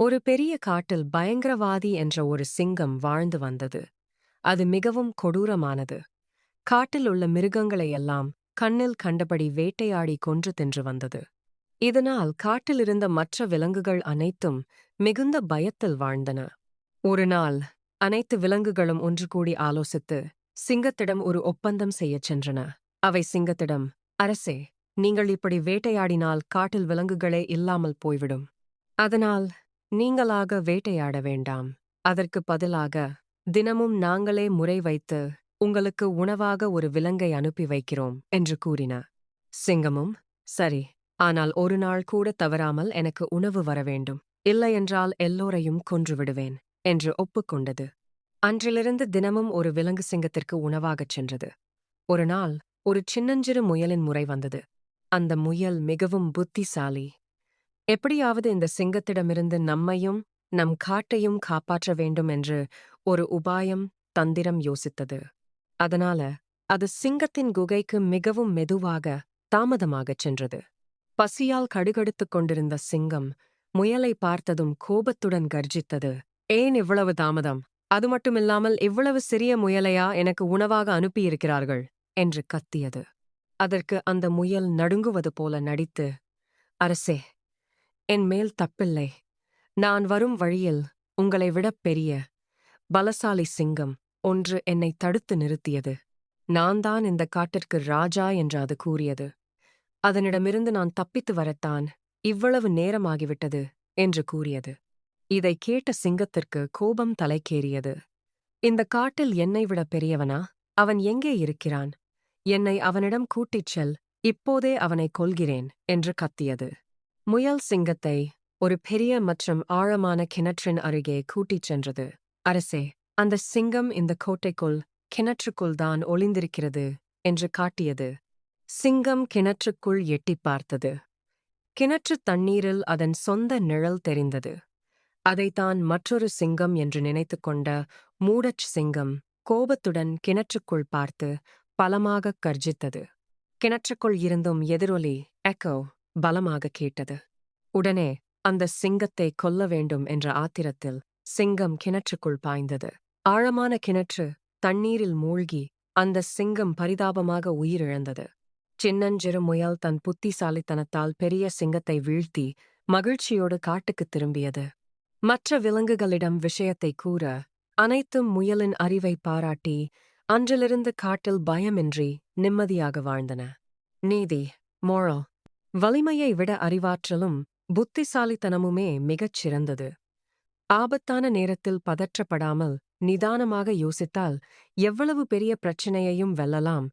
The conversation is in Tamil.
ஒரு பெரிய காட்டில் பயங்கரவாதி என்ற ஒரு சிங்கம் வாழ்ந்து வந்தது. அது மிகவும் கொடூரமானது. காட்டில் உள்ள மிருகங்களையெல்லாம் கண்ணில் கண்டபடி வேட்டையாடி கொன்று தின்று வந்தது. இதனால் காட்டில் இருந்த மற்ற விலங்குகள் அனைத்தும் மிகுந்த பயத்தில் வாழ்ந்தன. ஒரு நாள் அனைத்து விலங்குகளும் ஒன்று கூடி ஆலோசித்து சிங்கத்திடம் ஒரு ஒப்பந்தம் செய்யச் சென்றன. அவை சிங்கத்திடம், அரசே, நீங்கள் இப்படி வேட்டையாடினால் காட்டில் விலங்குகளே இல்லாமல் போய்விடும். அதனால் நீங்களாக வேட்டையாட வேண்டாம். அதற்கு பதிலாக தினமும் நாங்களே முறை வைத்து உங்களுக்கு உணவாக ஒரு விலங்கை அனுப்பி வைக்கிறோம் என்று கூறின. சிங்கமும், சரி, ஆனால் ஒரு நாள் கூட தவறாமல் எனக்கு உணவு வர வேண்டும், இல்லையென்றால் எல்லோரையும் கொன்றுவிடுவேன் என்று ஒப்புக்கொண்டது. அன்றிலிருந்து தினமும் ஒரு விலங்கு சிங்கத்திற்கு உணவாகச் சென்றது. ஒரு நாள் ஒரு சின்னஞ்சிறு முயலின் முறை வந்தது. அந்த முயல் மிகவும் புத்திசாலி. எப்படியாவது இந்த சிங்கத்திடமிருந்து நம்மையும் நம் காட்டையும் காப்பாற்ற வேண்டும் என்று ஒரு உபாயம், தந்திரம் யோசித்தது. அதனால அது சிங்கத்தின் குகைக்கு மிகவும் மெதுவாக, தாமதமாகச் சென்றது. பசியால் கடுகடுத்துக் கொண்டிருந்த சிங்கம் முயலை பார்த்ததும் கோபத்துடன் கர்ஜித்தது. ஏன் இவ்வளவு தாமதம்? அது மட்டுமில்லாமல் இவ்வளவு சிறிய முயலையா எனக்கு உணவாக அனுப்பியிருக்கிறார்கள் என்று கத்தியது. அதற்கு அந்த முயல் நடுங்குவது போல நடித்து, அரசே, என் மேல் தப்பில்லை. நான் வரும் வழியில் உங்களை விடப் பெரிய பலசாலி சிங்கம் ஒன்று என்னை தடுத்து நிறுத்தியது. நான் தான் இந்த காட்டிற்கு ராஜா என்று அது கூறியது. அதனிடமிருந்து நான் தப்பித்து வரத்தான் இவ்வளவு நேரமாகிவிட்டது என்று கூறியது. இதைக் கேட்ட சிங்கத்திற்கு கோபம் தலைக்கேறியது. இந்த காட்டில் என்னை விட பெரியவனா? அவன் எங்கே இருக்கிறான்? என்னை அவனிடம் கூட்டிச் செல், இப்போதே அவனை கொல்கிறேன் என்று கத்தியது. முயல் சிங்கத்தை ஒரு பெரிய மற்றும் ஆழமான கிணற்றின் அருகே கூட்டிச் சென்றது. அரசே, அந்த சிங்கம் இந்த கோட்டைக்குள், கிணற்றுக்குள் தான் ஒளிந்திருக்கிறது என்று காட்டியது. சிங்கம் கிணற்றுக்குள் எட்டிப் பார்த்தது. கிணற்றுத் தண்ணீரில் அதன் சொந்த நிழல் தெரிந்தது. அதைத்தான் மற்றொரு சிங்கம் என்று நினைத்துக் கொண்ட மூடச் சிங்கம் கோபத்துடன் கிணற்றுக்குள் பார்த்து பலமாகக் கர்ஜித்தது. கிணற்றுக்குள் இருந்தும் எதிரொலி, எக்கோ, பலமாக கேட்டது. உடனே அந்த சிங்கத்தை கொல்ல வேண்டும் என்ற ஆத்திரத்தில் சிங்கம் கிணற்றுக்குள் பாய்ந்தது. ஆழமான கிணற்று தண்ணீரில் மூழ்கி அந்த சிங்கம் பரிதாபமாக உயிரிழந்தது. சின்னஞ்சிறு முயல் தன் புத்திசாலித்தனத்தால் பெரிய சிங்கத்தை வீழ்த்தி மகிழ்ச்சியோடு காட்டுக்குத் திரும்பியது. மற்ற விலங்குகளிடம் விஷயத்தை கூற அனைத்தும் முயலின் அறிவை பாராட்டி அன்றிலிருந்து காட்டில் பயமின்றி நிம்மதியாக வாழ்ந்தன. நீதி, மோரல். வலிமையை விட அறிவாற்றலும் புத்திசாலித்தனமுமே மிகச் சிறந்தது. ஆபத்தான நேரத்தில் பதற்றப்படாமல் நிதானமாக யோசித்தால் எவ்வளவு பெரிய பிரச்சனையையும் வெல்லலாம்